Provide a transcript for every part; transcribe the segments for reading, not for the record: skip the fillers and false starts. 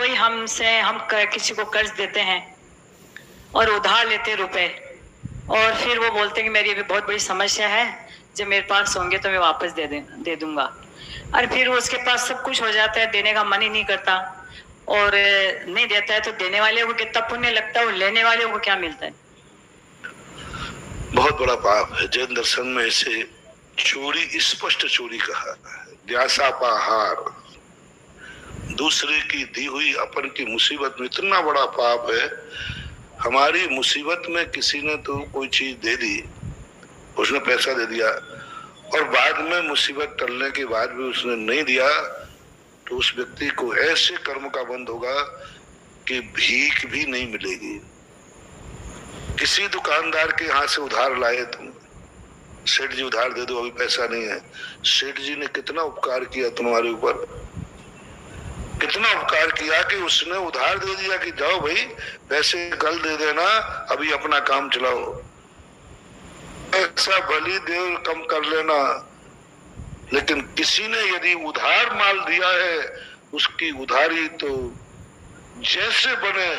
कोई हम किसी को कर्ज देते हैं और उधार लेते रुपए, और फिर वो बोलते हैं कि मेरी अभी बहुत बड़ी समस्या है, जब मेरे पास होंगे तो मैं वापस दे दूंगा। और फिर उसके पास सब कुछ हो जाता है, देने का मन ही नहीं करता और नहीं देता है, तो देने वाले को कितना पुण्य लगता है और लेने वाले को क्या मिलता है? बहुत बड़ा पाप है। जैन दर्शन में इसे चोरी, स्पष्ट चोरी कहा है। न्यासापाहार, दूसरे की दी हुई अपन की मुसीबत में इतना बड़ा पाप है। हमारी मुसीबत में किसी ने तो कोई चीज दे दी, उसने पैसा दे दिया और बाद में मुसीबत टलने के बाद भी उसने नहीं दिया, तो उस व्यक्ति को ऐसे कर्म का बंध होगा कि भीख भी नहीं मिलेगी। किसी दुकानदार के हाथ से उधार लाए तुम, सेठ जी उधार दे दो, अभी पैसा नहीं है। सेठ जी ने कितना उपकार किया तुम्हारे ऊपर, कितना उपकार किया कि उसने उधार दे दिया कि जाओ भाई पैसे कल दे देना, अभी अपना काम चलाओ, ऐसा भली देर कम कर लेना। लेकिन किसी ने यदि उधार माल दिया है, उसकी उधारी तो जैसे बने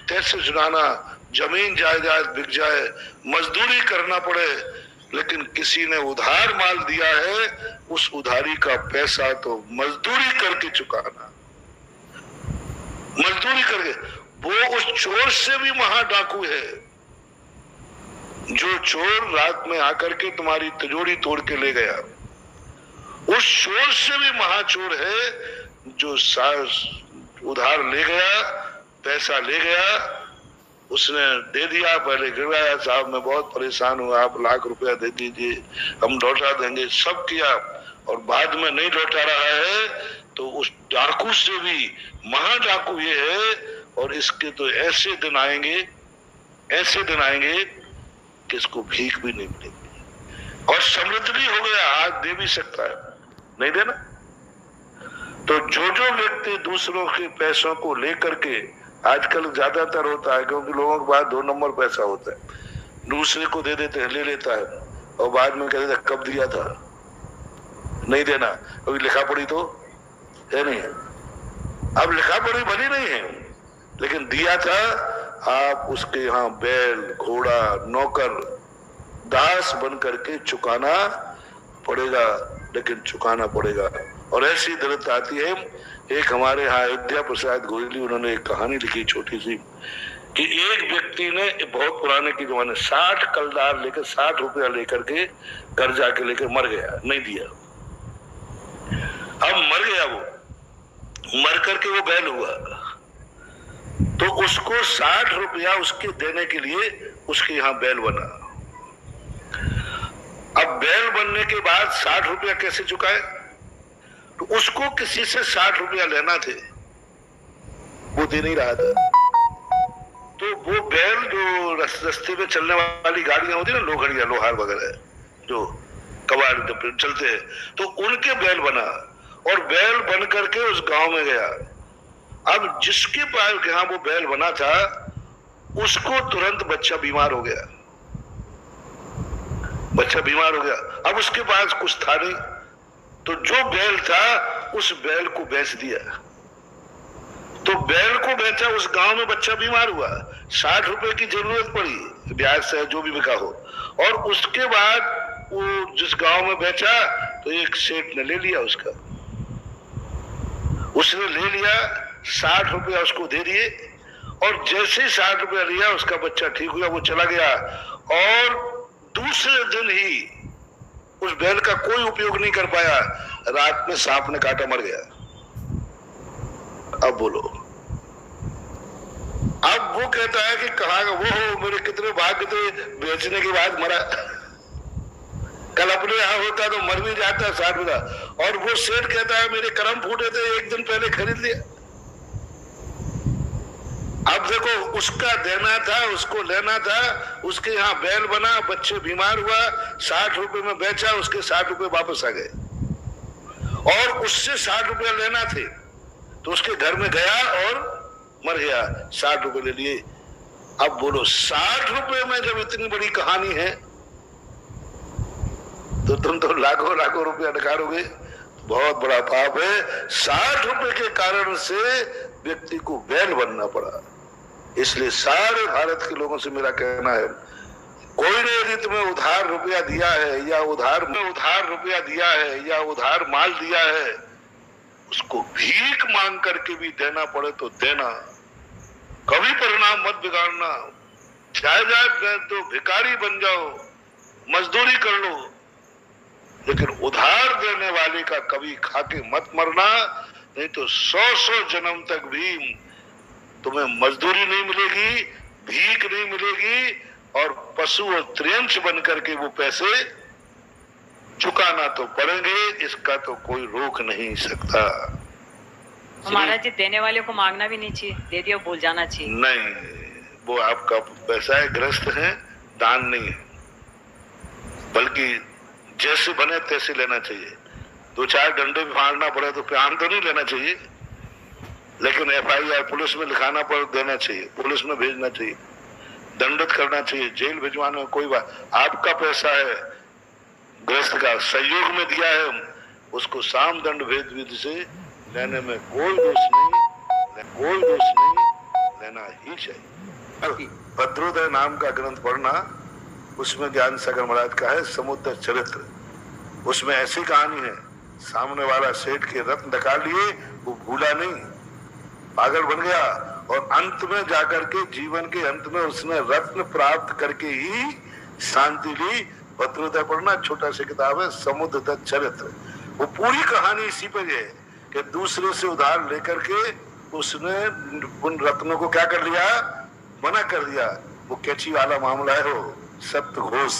तैसे चुराना, जमीन जायदाद बिक जाए, मजदूरी करना पड़े, लेकिन किसी ने उधार माल दिया है, उस उधारी का पैसा तो मजदूरी करके चुकाना, मजदूरी करके। वो उस चोर से भी महा डाकू है, जो चोर रात में आकर के तुम्हारी तिजोरी तोड़ के ले गया। उस चोर से भी महाचोर है जो उधार ले गया, पैसा ले गया, उसने दे दिया, पहले गिरवाया, साहब मैं बहुत परेशान हूँ, आप लाख रुपया दे दीजिए, हम लौटा देंगे, सब किया, और बाद में नहीं लौटा रहा है, तो उस डाकू से भी महा डाकू ये है। और इसके तो ऐसे दिन आएंगे, ऐसे दिन आएंगे कि इसको भीख भी नहीं मिलेगी, और समृद्ध भी हो गया, आज दे भी सकता है, नहीं देना। तो जो व्यक्ति दूसरों के पैसों को लेकर के, आजकल ज्यादातर होता है क्योंकि लोगों के पास 2 नंबर पैसा होता है, दूसरे को दे देते हैं, ले लेता है और बाद में कहते कब दिया था, नहीं देना, अभी लिखा पड़ी तो है नहीं है। अब लिखा पड़ी भली नहीं है, लेकिन दिया था, आप उसके यहाँ बैल, घोड़ा, नौकर, दास बन करके चुकाना पड़ेगा, लेकिन चुकाना पड़ेगा। और ऐसी दर्द आती है। एक हमारे यहाँ अयोध्या प्रसाद गोयली, उन्होंने एक कहानी लिखी छोटी सी, कि एक व्यक्ति ने बहुत पुराने के जमाने 60 कलदार लेकर, 60 रुपया लेकर के कर्जा के लेकर मर गया, नहीं दिया। अब मर गया, वो मर करके वो बैल हुआ, तो उसको 60 रुपया उसके देने के लिए उसके यहाँ बैल बना। अब बैल बनने के बाद 60 रुपया कैसे चुकाए? तो उसको किसी से 60 रुपया लेना थे, वो दे नहीं रहा था। तो वो बैल जो रास्ते पे चलने वाली गाड़ियां होती है ना, लोहड़ियां, लोहार वगैरह जो कबाड़ चलते हैं, तो उनके बैल बना, और बैल बन करके उस गांव में गया। अब जिसके पास यहाँ वो बैल बना था, उसको तुरंत बच्चा बीमार हो गया, बच्चा बीमार हो गया। अब उसके पास कुछ था नहीं, तो जो बैल था उस बैल को बेच दिया। तो बैल को बेचा, उस गांव में बच्चा बीमार हुआ, 60 रुपए की जरूरत पड़ी, ब्याज से जो भी बिका हो, और उसके बाद वो जिस गांव में बेचा, तो एक सेठ ने ले लिया उसका, उसने ले लिया, 60 रुपया उसको दे दिए, और जैसे 60 रुपया लिया, उसका बच्चा ठीक हुआ, वो चला गया, और दूसरे दिन ही उस बैल का कोई उपयोग नहीं कर पाया, रात में सांप ने काटा, मर गया। अब बोलो, अब वो कहता है कि कहाँ वो हो, मेरे कितने भाग्य थे, बेचने के बाद मरा, कल अपने यहाँ होता तो मर भी जाता 60 रुपया। और वो सेठ कहता है मेरे कर्म फूटे थे, एक दिन पहले खरीद लिया। अब देखो, उसका देना था, उसको लेना था, उसके यहाँ बैल बना, बच्चे बीमार हुआ, 60 रुपए में बेचा, उसके 60 रुपए वापस आ गए, और उससे 60 रुपया लेना थे, तो उसके घर में गया और मर गया, 60 रुपए ले लिए। अब बोलो, 60 रुपए में जब इतनी बड़ी कहानी है, तो तुम तो लाखों लाखों रुपया निकालोगे, बहुत बड़ा पाप है। 60 रुपए के कारण से व्यक्ति को बैल बनना पड़ा। इसलिए सारे भारत के लोगों से मेरा कहना है, कोई ने यदि तुम्हें उधार रुपया दिया है या उधार रुपया दिया है या उधार माल दिया है, उसको भीख मांग करके भी देना पड़े तो देना, कभी परिणाम मत बिगाड़ना। चाहे तो भिखारी बन जाओ, मजदूरी कर लो, लेकिन उधार देने वाले का कभी खाके मत मरना, नहीं तो 100 जन्म तक भी तुम्हें मजदूरी नहीं मिलेगी, भीख नहीं मिलेगी, और पशु और त्रियंश बन करके वो पैसे चुकाना तो पड़ेंगे। इसका तो कोई रोक नहीं सकता। महाराज जी, देने वाले को मांगना भी नहीं चाहिए, दे दिया भूल जाना चाहिए। नहीं, वो आपका पैसा है, ग्रस्त है, दान नहीं है, बल्कि जैसे बने तैसे लेना चाहिए। 2-4 डंडे भी फाड़ना पड़े तो प्यान तो नहीं लेना चाहिए, लेकिन FIR पुलिस में लिखाना पड़े देना चाहिए, पुलिस में भेजना चाहिए, दंडित करना चाहिए, जेल भिजवाना में कोई बात। आपका पैसा है, ग्रस्त का सहयोग में दिया है, उसको साम दंड भेद विधि से लेने में कोई दोष नहीं लेना ही चाहिए। भद्रोदय नाम का ग्रंथ पढ़ना, उसमें ज्ञान सागर महाराज का है समुद्र चरित्र। उसमें ऐसी कहानी है, सामने वाला सेठ के रत्न दिखा लिए, वो भूला नहीं, पागल बन गया, और अंत में जाकर के जीवन के अंत में उसने रत्न प्राप्त करके ही शांति ली। भद्रोदय पढ़ना, छोटा सा किताब है, समुद्र चरित्र। वो पूरी कहानी इसी पर है कि दूसरे से उधार लेकर के उसने उन रत्नों को क्या कर लिया, मना कर दिया। वो कैची वाला मामला है, वो सप्त घोष।